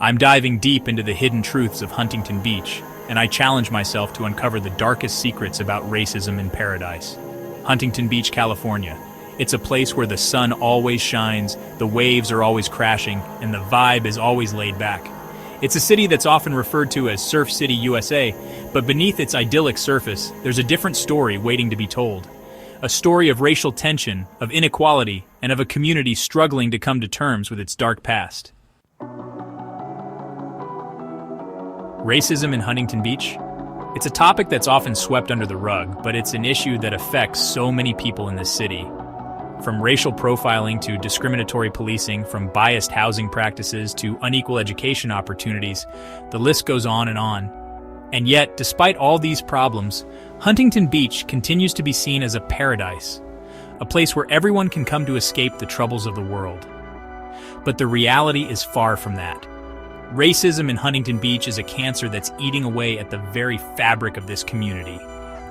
I'm diving deep into the hidden truths of Huntington Beach, and I challenge myself to uncover the darkest secrets about racism in paradise. Huntington Beach, California. It's a place where the sun always shines, the waves are always crashing, and the vibe is always laid back. It's a city that's often referred to as Surf City, USA, but beneath its idyllic surface, there's a different story waiting to be told. A story of racial tension, of inequality, and of a community struggling to come to terms with its dark past. Racism in Huntington Beach? It's a topic that's often swept under the rug, but it's an issue that affects so many people in this city. From racial profiling to discriminatory policing, from biased housing practices to unequal education opportunities, the list goes on and on. And yet, despite all these problems, Huntington Beach continues to be seen as a paradise, a place where everyone can come to escape the troubles of the world. But the reality is far from that. Racism in Huntington Beach is a cancer that's eating away at the very fabric of this community.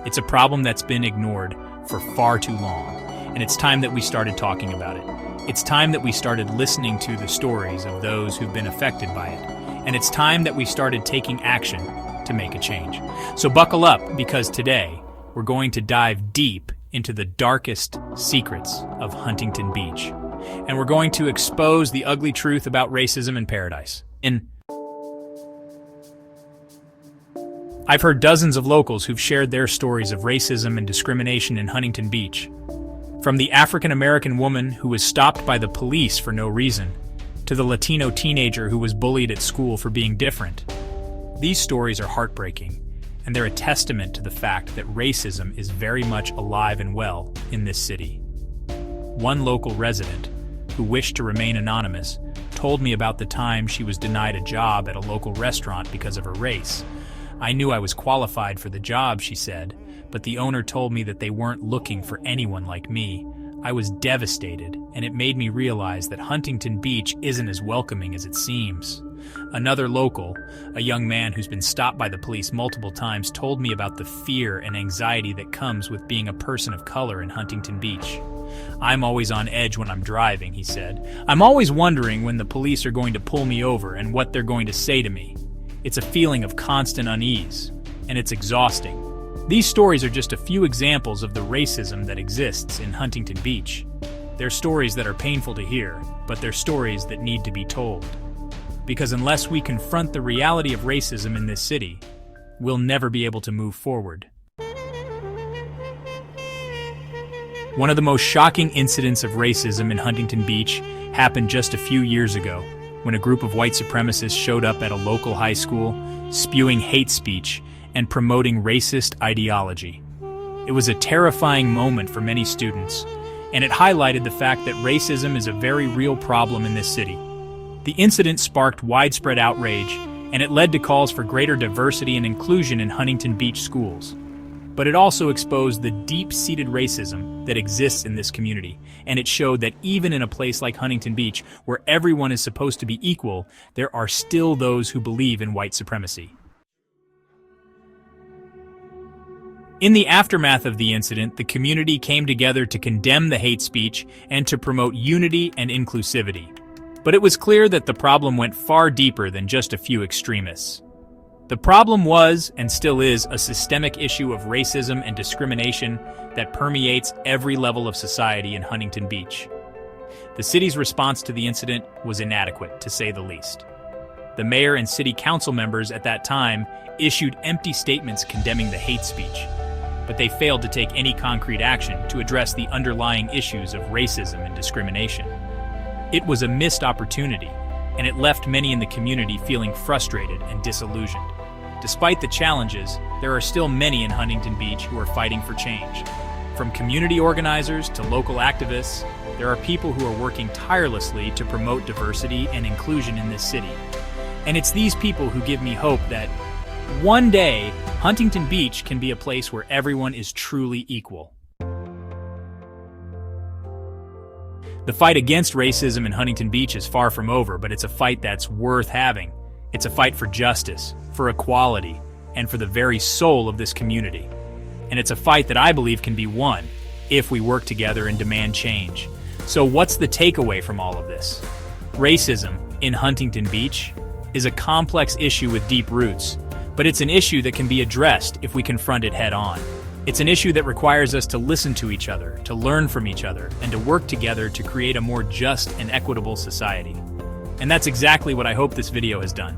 It's a problem that's been ignored for far too long, and it's time that we started talking about it. It's time that we started listening to the stories of those who've been affected by it, and it's time that we started taking action to make a change. So buckle up, because today we're going to dive deep into the darkest secrets of Huntington Beach, and we're going to expose the ugly truth about racism in paradise. I've heard dozens of locals who've shared their stories of racism and discrimination in Huntington Beach. From the African-American woman who was stopped by the police for no reason, to the Latino teenager who was bullied at school for being different. These stories are heartbreaking, and they're a testament to the fact that racism is very much alive and well in this city. One local resident, who wished to remain anonymous, told me about the time she was denied a job at a local restaurant because of her race. I knew I was qualified for the job, she said, but the owner told me that they weren't looking for anyone like me. I was devastated, and it made me realize that Huntington Beach isn't as welcoming as it seems. Another local, a young man who's been stopped by the police multiple times, told me about the fear and anxiety that comes with being a person of color in Huntington Beach. I'm always on edge when I'm driving, he said. I'm always wondering when the police are going to pull me over and what they're going to say to me. It's a feeling of constant unease, and it's exhausting. These stories are just a few examples of the racism that exists in Huntington Beach. They're stories that are painful to hear, but they're stories that need to be told. Because unless we confront the reality of racism in this city, we'll never be able to move forward. One of the most shocking incidents of racism in Huntington Beach happened just a few years ago, when a group of white supremacists showed up at a local high school, spewing hate speech and promoting racist ideology. It was a terrifying moment for many students, and it highlighted the fact that racism is a very real problem in this city. The incident sparked widespread outrage, and it led to calls for greater diversity and inclusion in Huntington Beach schools. But it also exposed the deep-seated racism that exists in this community, and it showed that even in a place like Huntington Beach, where everyone is supposed to be equal, there are still those who believe in white supremacy. In the aftermath of the incident, the community came together to condemn the hate speech and to promote unity and inclusivity. But it was clear that the problem went far deeper than just a few extremists. The problem was, and still is, a systemic issue of racism and discrimination that permeates every level of society in Huntington Beach. The city's response to the incident was inadequate, to say the least. The mayor and city council members at that time issued empty statements condemning the hate speech, but they failed to take any concrete action to address the underlying issues of racism and discrimination. It was a missed opportunity, and it left many in the community feeling frustrated and disillusioned. Despite the challenges, there are still many in Huntington Beach who are fighting for change. From community organizers to local activists, there are people who are working tirelessly to promote diversity and inclusion in this city. And it's these people who give me hope that one day, Huntington Beach can be a place where everyone is truly equal. The fight against racism in Huntington Beach is far from over, but it's a fight that's worth having. It's a fight for justice, for equality, and for the very soul of this community. And it's a fight that I believe can be won if we work together and demand change. So what's the takeaway from all of this? Racism in Huntington Beach? is a complex issue with deep roots, but it's an issue that can be addressed if we confront it head-on. It's an issue that requires us to listen to each other, to learn from each other, and to work together to create a more just and equitable society. And that's exactly what I hope this video has done.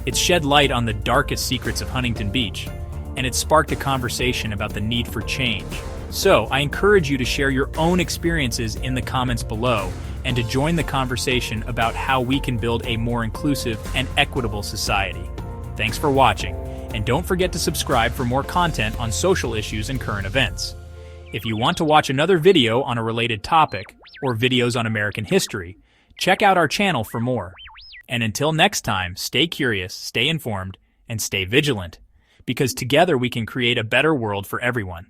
It's shed light on the darkest secrets of Huntington Beach, and it's sparked a conversation about the need for change. So, I encourage you to share your own experiences in the comments below and to join the conversation about how we can build a more inclusive and equitable society. Thanks for watching, and don't forget to subscribe for more content on social issues and current events. If you want to watch another video on a related topic, or videos on American history, check out our channel for more. And until next time, stay curious, stay informed, and stay vigilant, because together we can create a better world for everyone.